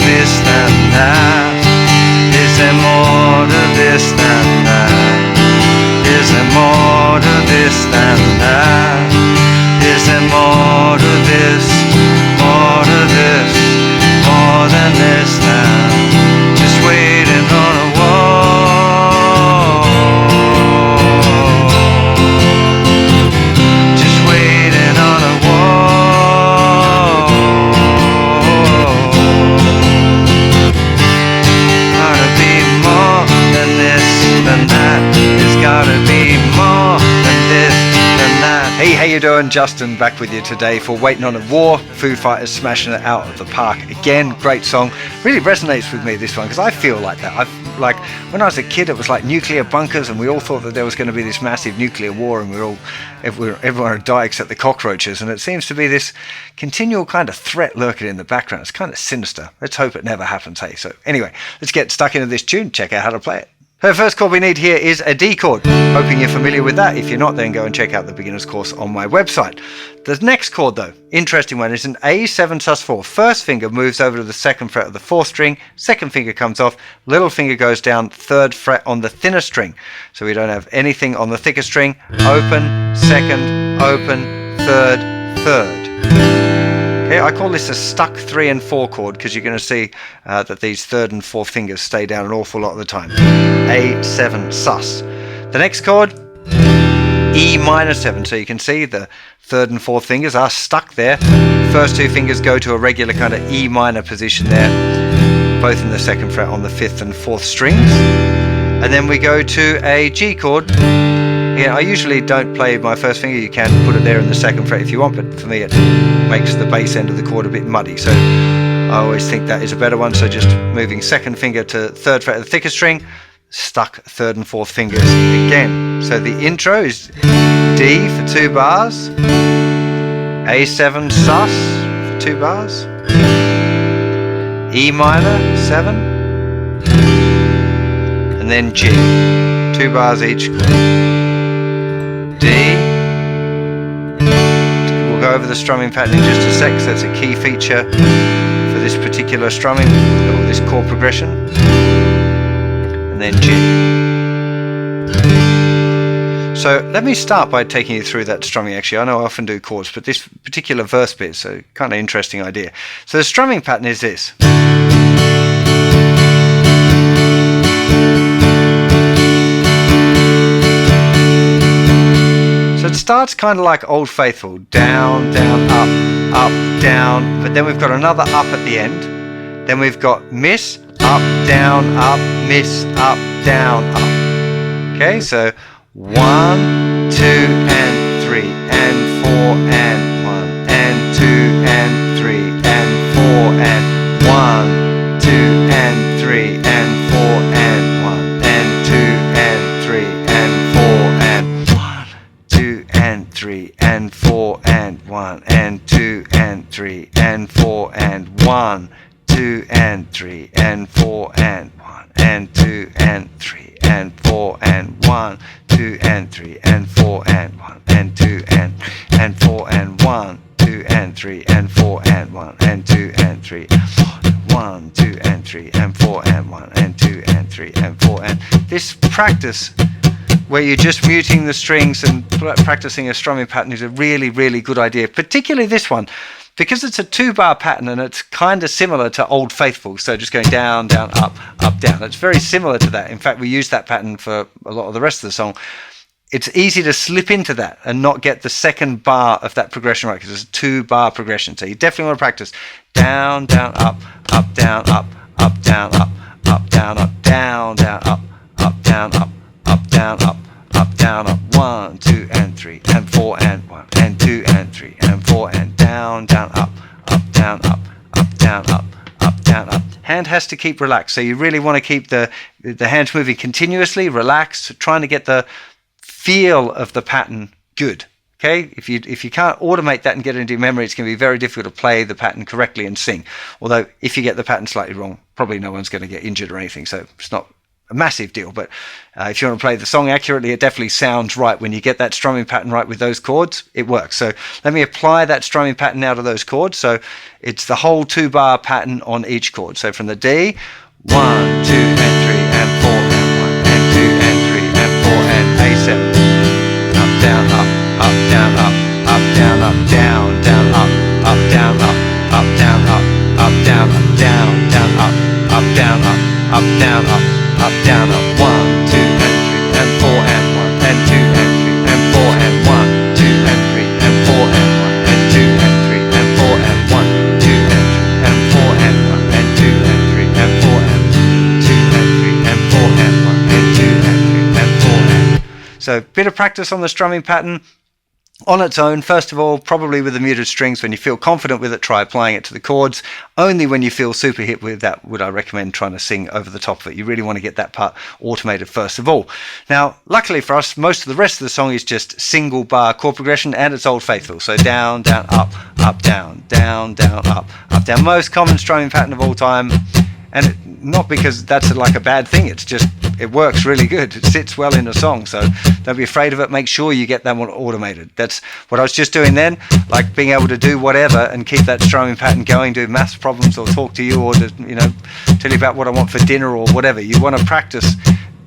this than that? Is there more to this than that? Is there more to this than that? Is there more to this? More to this? More than this now? Just waiting on a wall. Just waiting on a wall. Gotta be more than this, than that. There's gotta be more than this, than that. Hey, how you doing? Justin back with you today for Waiting on a War. Foo Fighters smashing it out of the park again. Great song. Really resonates with me, this one, because I feel like that. Like when I was a kid, it was like nuclear bunkers, and we all thought that there was going to be this massive nuclear war, and everyone would die except the cockroaches. And it seems to be this continual kind of threat lurking in the background. It's kind of sinister. Let's hope it never happens. Hey, so anyway, let's get stuck into this tune. Check out how to play it. The first chord we need here is a D chord. Hoping you're familiar with that. If you're not, then go and check out the beginner's course on my website. The next chord, though, interesting one, is an A7 sus4. First finger moves over to the second fret of the fourth string. Second finger comes off. Little finger goes down. Third fret on the thinner string. So we don't have anything on the thicker string. Open, second, open, third, third. Okay, I call this a stuck 3 and 4 chord because you're going to see that these third and fourth fingers stay down an awful lot of the time. A7 sus. The next chord, E minor 7. So you can see the third and fourth fingers are stuck there. First two fingers go to a regular kind of E minor position there, both in the second fret on the fifth and fourth strings. And then we go to a G chord. Yeah, I usually don't play my first finger. You can put it there in the second fret if you want, but for me it makes the bass end of the chord a bit muddy. So I always think that is a better one. So just moving second finger to third fret of the thicker string, stuck third and fourth fingers again. So the intro is D for 2 bars, A7 sus for 2 bars, E minor 7, and then G, 2 bars each. D. We'll go over the strumming pattern in just a sec, so that's a key feature for this particular strumming, or this chord progression. And then G. So let me start by taking you through that strumming. Actually, I know I often do chords, but this particular verse bit is a kind of interesting idea. So the strumming pattern is this. So it starts kind of like Old Faithful, down, down, up, down, but then we've got another up at the end. Then we've got miss, up, down, miss, up, down, up. Okay, so 1, 2, and 3, and 4, and 1, and 2, and 3, and 4, and 1, 2, and 3, and 4, and 1, and 2, and 3, and 4, and 1, 2, and 3, and 4, and 1, and 2, and 3, and 4, and 1, 2, and 3, and 4, and 1, and 2, and 3, and 4, and 1, 2, and 3, and 4, and 1, and 2, and 4, and 1, 2, and 3, and 4, and 1, and 2, and 3, 1, 2, and 3, and 4, and 1, and 2, and 3, and 4, and this practice where you're just muting the strings and practicing a strumming pattern is a really, really good idea, particularly this one, because it's a 2-bar pattern and it's kind of similar to Old Faithful. So just going down, down, up, down. It's very similar to that. In fact, we use that pattern for a lot of the rest of the song. It's easy to slip into that and not get the second bar of that progression right, because it's a 2-bar progression. So you definitely want to practice down, down, up, down, up, down, up, down, up, down, down, up, down, up, down, up, down, up, 1, 2, and 3, and 4, and 1, and 2, and 3, and 4, and down, down, up, down, up, down, up, down, up. Hand has to keep relaxed, so you really want to keep the hands moving continuously, relaxed, trying to get the feel of the pattern good. Okay, if you can't automate that and get it into your memory, it's going to be very difficult to play the pattern correctly and sing. Although if you get the pattern slightly wrong, probably no one's going to get injured or anything, so it's not a massive deal, but if you want to play the song accurately, it definitely sounds right. When you get that strumming pattern right with those chords, it works. So let me apply that strumming pattern now to those chords. So it's the whole 2-bar pattern on each chord. So from the D, 1, 2 and 3 and 4 and 1 and 2 and 3 and 4 and A7. Up, down, up, down, up, down, up, down, down, up, down, up, down, up, down, up, down, down, up, down, up, down, up, down, up. 1, 2 and 3 and 4 and 1 and 2 and 3 and 4 and 1, 2 and 3 and 4 and 1 and 2 and 3 and 4 and 1, 2 and 3 and 4 and 1 and 2 and 3 and 4 and 2 and 3 and 4 and 1 and 2 and 3 and 4 and. So bit of practice on the strumming pattern. On its own, first of all, probably with the muted strings. When you feel confident with it, try applying it to the chords. Only when you feel super hit with that would I recommend trying to sing over the top of it. You really want to get that part automated first of all. Now, luckily for us, most of the rest of the song is just single bar chord progression, and it's Old Faithful. So down, down, up, down, down, down, up, down. Most common strumming pattern of all time. And not because that's like a bad thing, it's just, it works really good. It sits well in a song, so don't be afraid of it. Make sure you get that one automated. That's what I was just doing then, like being able to do whatever and keep that strumming pattern going, do maths problems or talk to you or to, tell you about what I want for dinner or whatever. You want to practice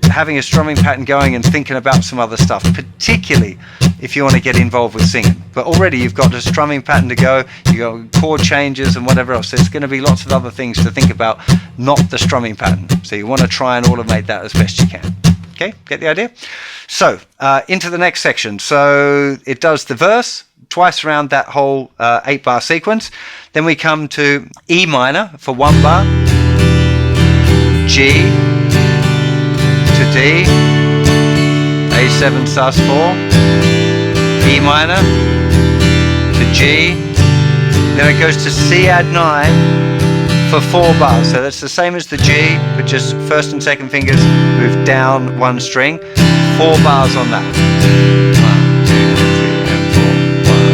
having a strumming pattern going and thinking about some other stuff, particularly if you want to get involved with singing. But already you've got a strumming pattern to go, you've got chord changes and whatever else. There's going to be lots of other things to think about, not the strumming pattern. So you want to try and automate that as best you can. Okay, get the idea? So into the next section. So it does the verse twice around that whole 8-bar sequence. Then we come to E minor for 1 bar, G to D, A7 sus4, E minor to G, then it goes to C add 9 for 4 bars. So that's the same as the G, but just first and second fingers move down 1 string, 4 bars on that. 1, 2, 3 and 4. 1.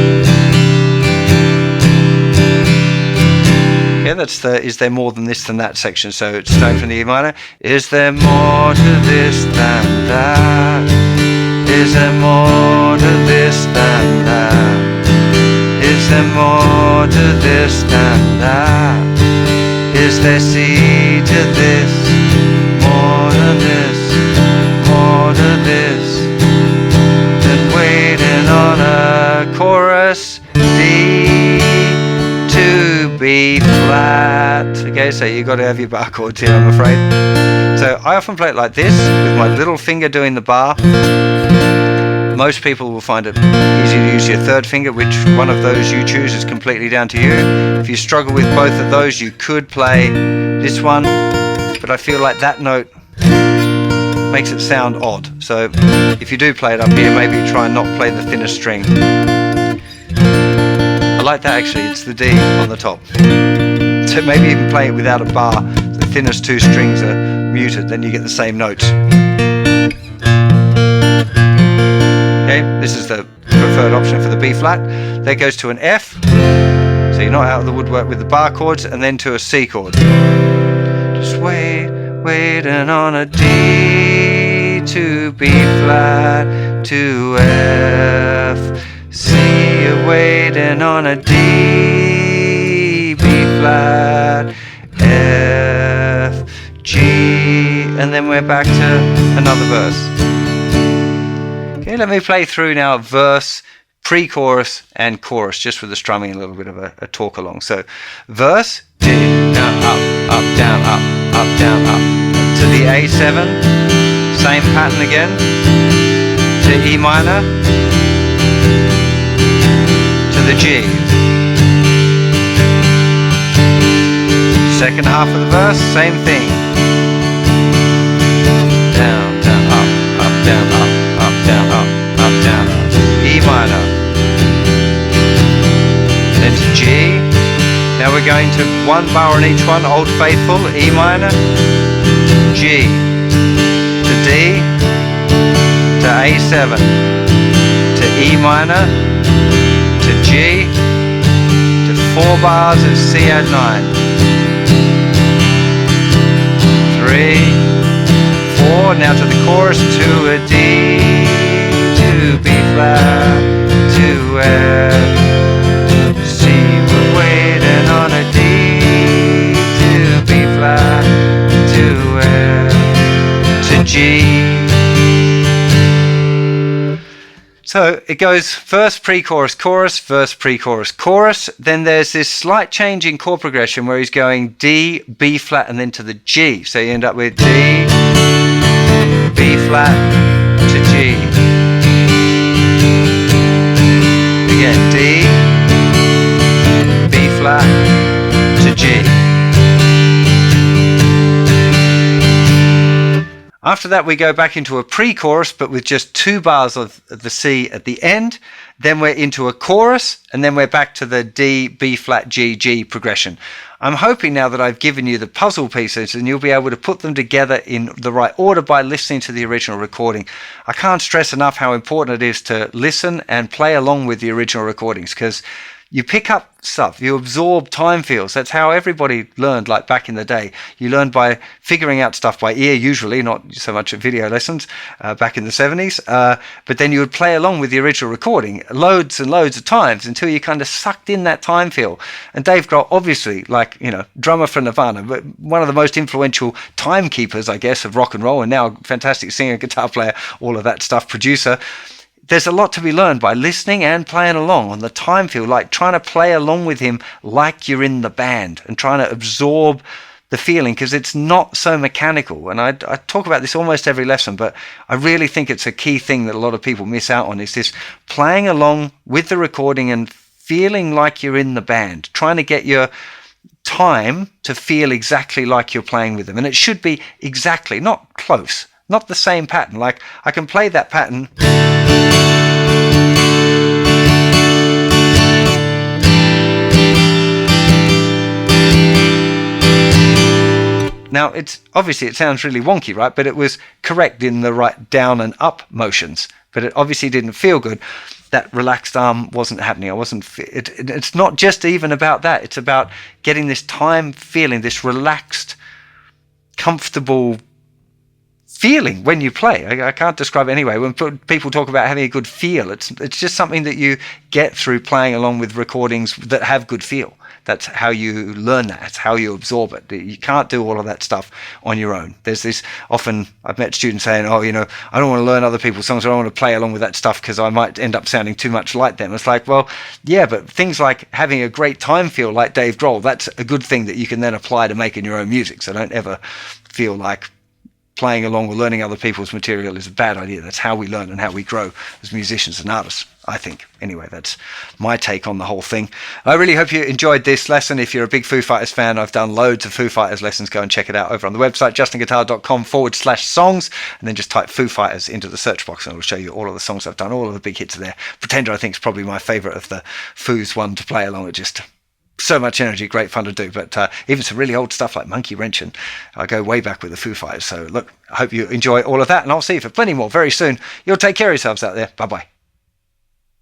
Okay, that's the is there more than this than that section. So it's starting from the E minor. Is there more to this than that? Is there more to this than that? Is there more to this than that? Is there C to this? More to this, more to this than waiting on a chorus D to B flat. Okay, so you got to have your bar chords here, I'm afraid. So I often play it like this, with my little finger doing the bar. Most people will find it easy to use your third finger. Which one of those you choose is completely down to you. If you struggle with both of those, you could play this one, but I feel like that note makes it sound odd. So if you do play it up here, maybe try and not play the thinnest string. I like that actually, it's the D on the top. So maybe even play it without a bar. The thinnest 2 strings are muted, then you get the same notes. Okay, this is the preferred option for the B flat. That goes to an F, so you're not out of the woodwork with the bar chords, and then to a C chord. Just waiting on a D to B flat to F. C, you're waiting on a D, B flat, F, G, and then we're back to another verse. Okay, let me play through now verse, pre-chorus and chorus, just with the strumming, a little bit of a talk along. So verse, D, down, up, down, up, down, up, to the A7, same pattern again, to E minor, to the G. Second half of the verse, same thing. Down, down, up, down, down, up, down, E minor, then to G. Now we're going to 1 bar on each one, Old Faithful, E minor, G, to D, to A7, to E minor, to G, to 4 bars of C add 9, 3, chorus to a D, to B flat, to F, C, we're waiting on a D, to B flat, to F, to G. So it goes verse, pre-chorus, chorus, verse, pre-chorus, chorus. Then there's this slight change in chord progression where he's going D, B flat, and then to the G. So you end up with D, B flat, to G. Again, D, B flat, to G. After that, we go back into a pre-chorus, but with just 2 bars of the C at the end. Then we're into a chorus, and then we're back to the D, B flat, G, G progression. I'm hoping now that I've given you the puzzle pieces and you'll be able to put them together in the right order by listening to the original recording. I can't stress enough how important it is to listen and play along with the original recordings, because you pick up stuff, you absorb time feels. That's how everybody learned, like back in the day. You learned by figuring out stuff by ear, usually, not so much at video lessons back in the 70s. But then you would play along with the original recording loads and loads of times until you kind of sucked in that time feel. And Dave Grohl, obviously, like, you know, drummer for Nirvana, but one of the most influential timekeepers, I guess, of rock and roll, and now fantastic singer, guitar player, all of that stuff, producer. There's a lot to be learned by listening and playing along on the time feel, like trying to play along with him like you're in the band and trying to absorb the feeling, because it's not so mechanical. And I talk about this almost every lesson, but I really think it's a key thing that a lot of people miss out on, is this playing along with the recording and feeling like you're in the band, trying to get your time to feel exactly like you're playing with them. And it should be exactly, not close, not the same pattern. Like I can play that pattern. Now, it's obviously, it sounds really wonky, right? But it was correct in the right down and up motions. But it obviously didn't feel good. That relaxed arm wasn't happening. It's not just even about that. It's about getting this time feeling, this relaxed, comfortable feeling when you play. I can't describe it anyway. When people talk about having a good feel, it's just something that you get through playing along with recordings that have good feel. That's how you learn that. It's how you absorb it. You can't do all of that stuff on your own. There's this, often I've met students saying, oh, you know, I don't want to learn other people's songs. I don't want to play along with that stuff because I might end up sounding too much like them. It's like, well, yeah, but things like having a great time feel like Dave Grohl, that's a good thing that you can then apply to making your own music. So don't ever feel like playing along or learning other people's material is a bad idea. That's how we learn and how we grow as musicians and artists, I think. Anyway, that's my take on the whole thing. I really hope you enjoyed this lesson. If you're a big Foo Fighters fan, I've done loads of Foo Fighters lessons. Go and check it out over on the website, justinguitar.com/songs, and then just type Foo Fighters into the search box and it'll show you all of the songs I've done. All of the big hits are there. Pretender, I think, is probably my favorite of the Foos one to play along. It just so much energy, great fun to do. But even some really old stuff like Monkey Wrench, and I go way back with the Foo Fighters. So look, I hope you enjoy all of that, and I'll see you for plenty more very soon. You'll take care of yourselves out there. Bye bye.